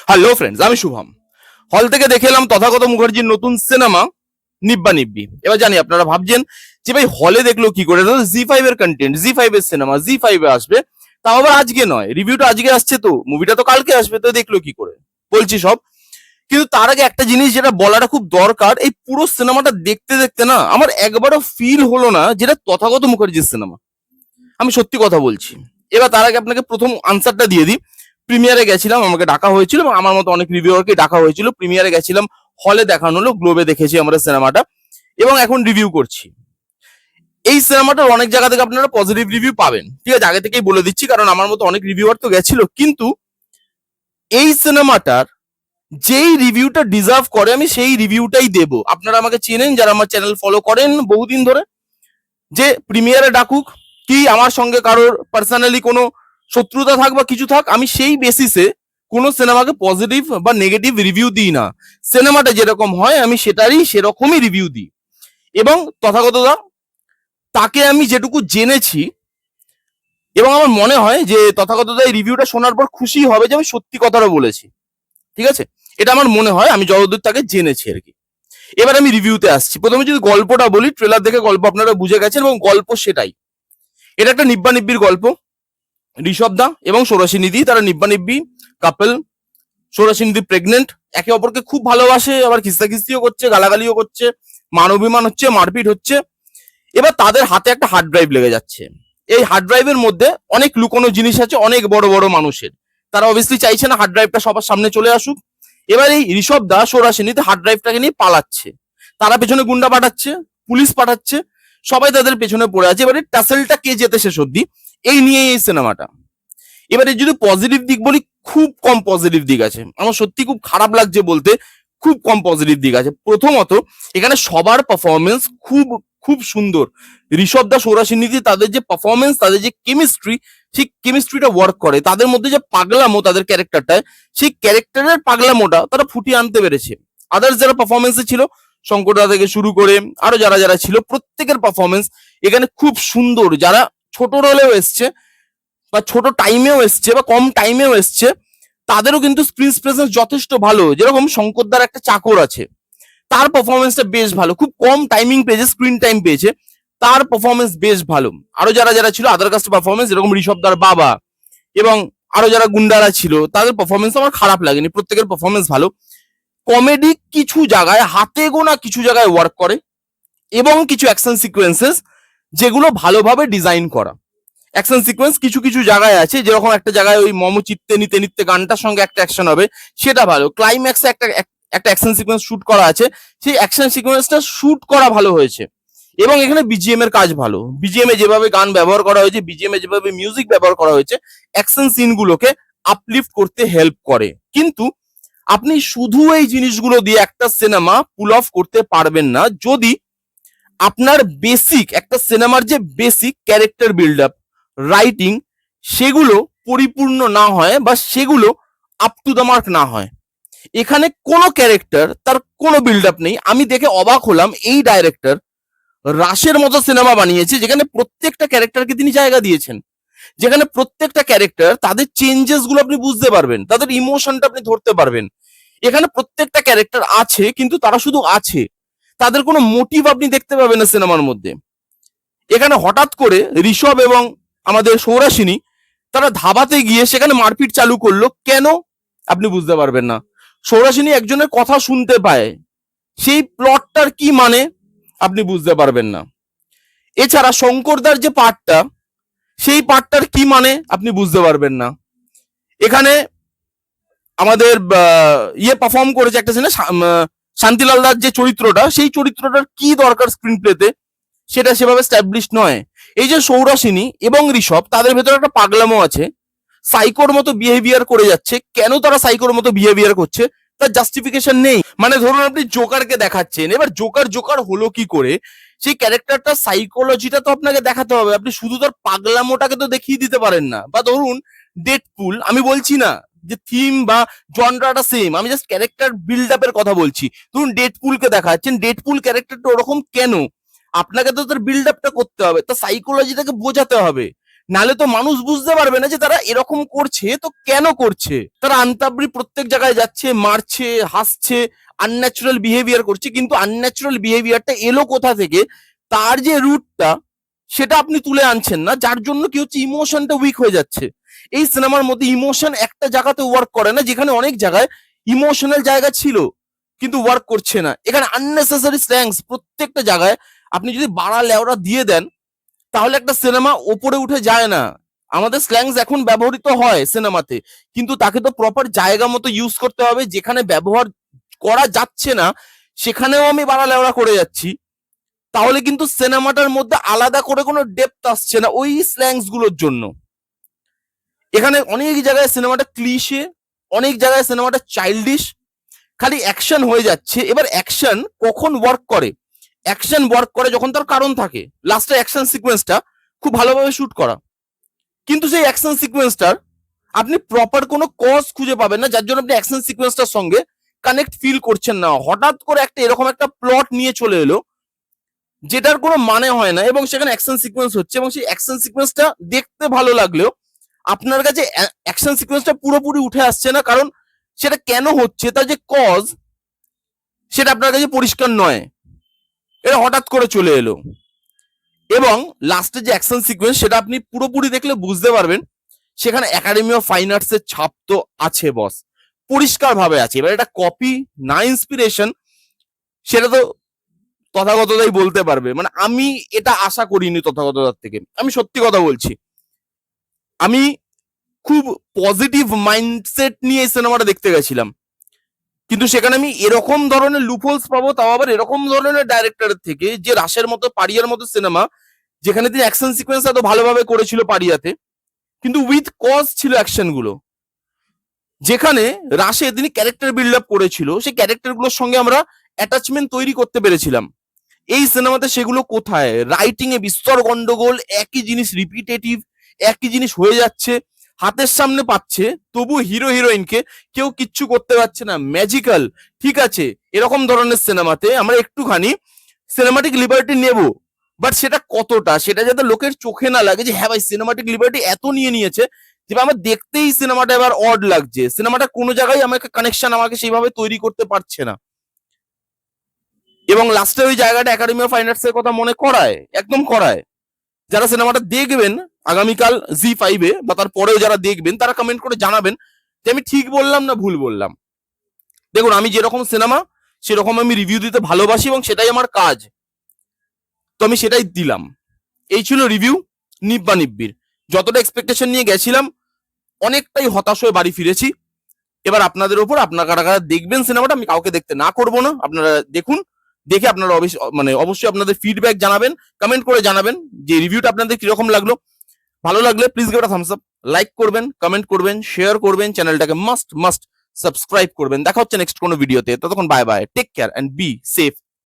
Hello friends, আমি শুভম। হল থেকে দেখে এলাম তথাগত মুখার্জির নতুন সিনেমা নিব্বা নিব্বি। এবার জানি আপনারা ভাবছেন যে ভাই হলে দেখলো কি করে, জি5 এর কন্টেন্ট, জি5 এর সিনেমা জি5 এ আসবে, তাও আবার আজকে নয়, রিভিউটা আজকে আসছে, তো মুভিটা তো কালকে আসবে, তো দেখলো কি করে বলছি সব। কিন্তু তার আগে একটা জিনিস যেটা বলাটা খুব দরকার, এই পুরো সিনেমাটা দেখতে দেখতে না আমার একবারও ফিল হলো না যেটা তথাগত মুখার্জির সিনেমা। আমি সত্যি কথা বলছি। এবার তার আগে আপনাকে প্রথম আনসারটা দিয়ে দিই। প্রিমিয়ারে গেছিলাম, আমাকে ডাকা হয়েছিল এবং আমার মতো অনেক রিভিউয়ারকে ডাকা হয়েছিল। প্রিমিয়ারে গেছিলাম, হলে দেখানো হলো, গ্লোবে দেখেছি আমরা সিনেমাটা এবং এখন রিভিউ করছি। এই সিনেমাটার অনেক জায়গা থেকে আপনারা পজিটিভ রিভিউ পাবেন, ঠিক আছে, আগে থেকেই বলে দিচ্ছি, কারণ আমার মতো অনেক রিভিউয়ার তো গেছিল। কিন্তু এই সিনেমাটার যেই রিভিউটা ডিজার্ভ করে আমি সেই রিভিউটাই দেব। আপনারা আমাকে চেনেন, যারা আমার চ্যানেল ফলো করেন বহুদিন ধরে, যে প্রিমিয়ারে ডাকুক কি আমার সঙ্গে কারোর পার্সোনালি কোনো শত্রুতা থাক বা কিছু থাক, আমি সেই বেসিসে কোনো সিনেমাকে পজিটিভ বা নেগেটিভ রিভিউ দিই না। সিনেমাটা যেরকম হয় আমি সেরকমই রিভিউ দিই। এবং তথাগতদা, তাকে আমি যেটুকু জেনেছি, এবং আমার মনে হয় যে তথাগতদা এই রিভিউটা শোনার পর খুশি হবে যে আমি সত্যি কথাটা বলেছি, ঠিক আছে, এটা আমার মনে হয়, আমি যতদূর তাকে জেনেছি আর কি। এবার আমি রিভিউতে আসছি। প্রথমে যদি গল্পটা বলি, ট্রেলার দেখে গল্প আপনারা বুঝে গেছেন এবং গল্প সেটাই। এটা একটা নিব্বা নিব্বির গল্প। ঋষভ দা এবং সৌরাশিনীদি, তারা নিব্বা নিব্বি কাপল। সৌরাশিনীদি প্রেগনেন্ট, একে অপরকে খুব ভালোবাসে, আবার খিস্তাখিস্তিও করছে, গালাগালিও করছে, মান অভিমান হচ্ছে, মারপিট হচ্ছে। এবার তাদের হাতে একটা হার্ড ড্রাইভ লেগে যাচ্ছে। এই হার্ড ড্রাইভের মধ্যে অনেক লুকোনো জিনিস আছে, অনেক বড় বড় মানুষের। তারা অবভিয়াসলি চাইছে না হার্ড ড্রাইভটা সবার সামনে চলে আসুক। এবার এই ঋষভ দা সৌরাশিনীতে হার্ড ড্রাইভটাকে নিয়ে পালাচ্ছে। তারা পেছনে গুন্ডা পাঠাচ্ছে, পুলিশ পাঠাচ্ছে, সবাই তাদের পেছনে পড়ে আছে। এবারে টাসেলটা কে যেতে শেষ অব্দি, এই নিয়ে এই সিনেমাটা। এবারে যদি পজিটিভ দিক বলি, খুব কম পজিটিভ দিক আছে। আমার সত্যি খুব খারাপ লাগছে বলতে, খুব কম পজিটিভ দিক আছে। প্রথমত, এখানে সবার পারফরমেন্স খুব খুব সুন্দর। ঋষভ দা, সৌরাশিনীতি, তাদের যে পারফরমেন্স, তাদের যে কেমিস্ট্রি, সেই কেমিস্ট্রিটা ওয়ার্ক করে। তাদের মধ্যে যে পাগলামো তাদের ক্যারেক্টারটায়, সেই ক্যারেক্টারের পাগলামোটা তারা ফুটিয়ে আনতে পেরেছে। আদার্স যারা পারফরমেন্সে ছিল, শঙ্কর দা থেকে শুরু করে আরো যারা যারা ছিল, প্রত্যেকের পারফরমেন্স এখানে খুব সুন্দর। যারা ছোট রোলেও এসছে বা ছোট টাইমেও এসছে বা কম টাইমেও এসছে, তাদেরও কিন্তু স্ক্রিন প্রেজেন্স যথেষ্ট ভালো। যেরকম শঙ্করদার একটা চাকর আছে, তার পারফরমেন্সটা বেশ ভালো, খুব কম টাইমিং পেয়েছে, স্ক্রিন টাইম পেয়েছে, তার পারফরমেন্স বেশ ভালো। আরো যারা যারা ছিল আদার কাস্ট পারফরমেন্স, যেরকম ঋষভদার বাবা এবং আরো যারা গুন্ডারা ছিল, তাদের পারফরমেন্স আমার খারাপ লাগেনি, প্রত্যেকের পারফরমেন্স ভালো। কমেডি কিছু জায়গায়, হাতে গোনা কিছু জায়গায় ওয়ার্ক করে, এবং কিছু অ্যাকশন সিকোয়েন্সেস যেগুলো ভালোভাবে ডিজাইন করা। অ্যাকশন সিকোয়েন্স কিছু কিছু জায়গায় আছে, যেরকম একটা জায়গায় ওই মম চিত্তে নিতে নিতে গানটার সঙ্গে একটা অ্যাকশন হবে, সেটা ভালো। ক্লাইম্যাক্সে একটা একটা অ্যাকশন সিকোয়েন্স শুট করা আছে, সেই অ্যাকশন সিকোয়েন্সটা শুট করা ভালো হয়েছে। এবং এখানে বিজিএম এর কাজ ভালো। বিজিএম এ যেভাবে গান ব্যবহার করা হয়েছে, বিজিএম এ যেভাবে মিউজিক ব্যবহার করা হয়েছে, অ্যাকশন সিনগুলোকে আপলিফট করতে হেল্প করে। কিন্তু আপনি শুধু এই জিনিসগুলো দিয়ে একটা সিনেমা পুল অফ করতে পারবেন না যদি আপনার বেসিক, একটা সিনেমার যে basic character build up, writing, সেগুলো পরিপূর্ণ না হয় বা সেগুলো আপ টু দ্য মার্ক না হয়। এখানে কোনো ক্যারেক্টার, তার কোনো বিল্ড আপ নেই। আমি দেখে অবাক হলাম, এই ডাইরেক্টর রাশের মতো সিনেমা বানিয়েছে, যেখানে প্রত্যেকটা ক্যারেক্টারকে তিনি জায়গা দিয়েছেন, যেখানে প্রত্যেকটা ক্যারেক্টার, তাদের চেঞ্জেস গুলো আপনি বুঝতে পারবেন, তাদের ইমোশনটা আপনি ধরতে পারবেন। এখানে প্রত্যেকটা ক্যারেক্টার আছে, কিন্তু তারা শুধু আছে, তাদের কোনো মোটিভ আপনি দেখতে পাবেন না সিনেমার মধ্যে। এখানে হঠাৎ করে ঋষভ এবং আমাদের সৌরাশিনী তারা ধাবাতে গিয়ে সেখানে মারপিট চালু করলো কেন, আপনি বুঝতে পারবেন না। সৌরাশিনী একজনের কথা শুনতে পায়, সেই প্লটটার কি মানে আপনি বুঝতে পারবেন না। এছাড়া শঙ্করদার যে পার্টটা, সেই পার্টটার কি মানে আপনি বুঝতে পারবেন না। এখানে আমাদের ইয়ে পারফর্ম করেছে একটা সিনে, শান্তিলাল দাস যে চরিত্রটা, সেই চরিত্রটার কি দরকার স্ক্রিন প্লেতে, সেটা সেভাবে স্ট্যাবলিশ নয়। এই যে সৌরাশিনী এবং ঋষভ, তাদের ভেতরে একটা পাগলামো আছে, সাইকোর মতো বিহেভিয়ার করে যাচ্ছে। কেন তারা সাইকোর মতো বিহেভিয়ার করছে তার জাস্টিফিকেশন নেই। মানে ধরুন আপনি জোকারকে দেখাচ্ছেন, এবার জোকার জোকার হলো কি করে, সেই ক্যারেক্টারটা সাইকোলজিটা তো আপনাকে দেখাতে হবে। আপনি শুধু তার পাগলামোটাকে তো দেখিয়ে দিতে পারেন না। বা ধরুন ডেডপুল, আমি বলছি না যে থিম বা জনরাটা সেম, আমি জাস্ট ক্যারেক্টার বিল্ড আপের কথা বলছি। ধরুন ডেডপুলকে দেখাচ্ছেন, ডেডপুল ক্যারেক্টারটা ওরকম কেন, আপনাকে তো তার বিল্ড আপটা করতে হবে, তার সাইকোলজিটাকে বোঝাতে হবে। নালে তো মানুষ বুঝতে পারবে না যে তারা এরকম করছে, তো কেন করছে। তারা আন্তাবৃ প্রত্যেক জায়গায় যাচ্ছে, মারছে, হাসছে, আনন্যাচুরাল বিহেভিয়ার করছে, কিন্তু আনন্যাচুরাল বিহেভিয়ারটা এলো কোথা থেকে, তার যে রুটটা সেটা আপনি তুলে আনছেন না, যার জন্য কি হচ্ছে, ইমোশনটা উইক হয়ে যাচ্ছে। এই সিনেমার মধ্যে ইমোশন একটা জায়গাতে ওয়ার্ক করে না, যেখানে অনেক জায়গায় ইমোশনাল জায়গা ছিল কিন্তু ওয়ার্ক করছে না। এখানে আননেসেসারি স্ল্যাংস প্রত্যেকটা জায়গায় আপনি যদি বাড়া লেওড়া দিয়ে দেন, তাহলে একটা সিনেমা ওপরে উঠে যায় না। আমাদের স্ল্যাংস এখন ব্যবহৃত হয় সিনেমাতে, কিন্তু তাকে তো প্রপার জায়গা মতো ইউজ করতে হবে। যেখানে ব্যবহার করা যাচ্ছে না সেখানেও আমি বাড়া লেওড়া করে যাচ্ছি, তাহলে কিন্তু সিনেমাটার মধ্যে আলাদা করে কোনো ডেপথ আসছে না ওই স্ল্যাংস গুলোর জন্য। এখানে অনেক জায়গায় সিনেমাটা ক্লিশে, অনেক জায়গায় সিনেমাটা চাইল্ডিশ, খালি অ্যাকশন হয়ে যাচ্ছে। এবার অ্যাকশন কখন ওয়ার্ক করে? অ্যাকশন ওয়ার্ক করে যখন তার কারণ থাকে। লাস্টে অ্যাকশন সিকোয়েন্সটা খুব ভালোভাবে শুট করা, কিন্তু সেই অ্যাকশন সিকোয়েন্সটার আপনি প্রপার কোনো কজ খুঁজে পাবেন না, যার জন্য আপনি অ্যাকশন সিকোয়েন্সটার সঙ্গে কানেক্ট ফিল করছেন না। হঠাৎ করে একটা এরকম একটা প্লট নিয়ে চলে এলো যেটার কোনো মানে হয় না, এবং সেখানে অ্যাকশন সিকোয়েন্স হচ্ছে, এবং সেই অ্যাকশন সিকোয়েন্সটা দেখতে ভালো লাগলেও আপনার কাছে অ্যাকশন সিকোয়েন্সটা পুরোপুরি উঠে আসছে না, কারণ সেটা কেন হচ্ছে, তার যে কজ সেটা আপনার কাছে পরিষ্কার নয়। এটা হঠাৎ করে চলে এলো। এবং লাস্টে যে অ্যাকশন সিকোয়েন্স সেটা আপনি পুরোপুরি দেখলে বুঝতে পারবেন সেখানে একাডেমি অফ ফাইন আর্টস এর ছাপ তো আছে বস, পরিষ্কার ভাবে আছে। এবার এটা কপি না ইন্সপিরেশন সেটা তো তথাগতদাই বলতে পারবে। মানে আমি এটা আশা করিনি তথাগতদার থেকে, আমি সত্যি কথা বলছি। আমি খুব পজিটিভ মাইন্ডসেট নিয়ে এই সিনেমাটা দেখতে গেছিলাম, কিন্তু সেখানে আমি এরকম ধরনের লুপহোলস পাবো, তাও আবার এরকম ধরনের ডাইরেক্টরের থেকে, যে রাশের মতো, পারিয়ার মতো সিনেমা, যেখানে তিনি অ্যাকশন সিকোয়েন্স এত ভালোভাবে করেছিল পারিয়াতে, কিন্তু উইথ কজ ছিল অ্যাকশন গুলো। যেখানে রাশে তিনি ক্যারেক্টার বিল্ড আপ করেছিল, সেই ক্যারেক্টার গুলোর সঙ্গে আমরা অ্যাটাচমেন্ট তৈরি করতে পেরেছিলাম। এই সিনেমাতে সেগুলো কোথায়? রাইটিং এ বিস্তর গন্ডগোল, একই জিনিস রিপিটেটিভ, একই জিনিস হয়ে যাচ্ছে, হাতের সামনে পাচ্ছে, তবু হিরো হিরোইনকে কেউ কিচ্ছু করতে পারছে না। ম্যাজিক্যাল ঠিক আছে, এরকম ধরনের সিনেমাতে আমরা একটুখানি সিনেমাটিক লিবার্টি নেব, বাট সেটা কতটা, সেটা যাতে লোকের চোখে না লাগে যে হ্যাঁ ভাই সিনেমাটিক লিবার্টি এত নিয়ে নিয়েছে যে আমার দেখতেই সিনেমাটা এবার অড লাগছে, সিনেমাটা কোনো জায়গায় আমাকে কানেকশন আমাকে সেইভাবে তৈরি করতে পারছে না। এবং লাস্টে ওই জায়গাটা একাডেমি অফ ফাইন আর্টস এর কথা মনে করায়, একদম করায়। যারা সিনেমাটা দেখবেন আগামীকাল জি5-এ বা তার পরেও যারা দেখবেন, তারা কমেন্ট করে জানাবেন যে আমি ঠিক বললাম না ভুল বললাম। দেখুন, আমি যেরকম সিনেমা সেরকম আমি রিভিউ দিতে ভালোবাসি, এবং সেটাই আমার কাজ, তো আমি সেটাই দিলাম। এই ছিল রিভিউ নিব্বা নিব্বির। যতটা এক্সপেকটেশন নিয়ে গেছিলাম অনেকটাই হতাশ হয়ে বাড়ি ফিরেছি। এবার আপনাদের উপর, আপনারা কারা কারা দেখবেন সিনেমাটা, আমি কাউকে দেখতে না করবো না, আপনারা দেখুন, দেখে আপনারা অবশ্যই আপনাদের ফিডব্যাক জানাবেন, কমেন্ট করে জানাবেন যে রিভিউটা আপনাদের কিরকম লাগলো। ভালো লাগলে please give a Thums up, like করবেন, কমেন্ট করবেন, শেয়ার করবেন, চ্যানেলটাকে মাস্ট সাবস্ক্রাইব করবেন। দেখা হচ্ছে নেক্সট কোনো ভিডিওতে, ততক্ষণ bye bye, take care and be safe.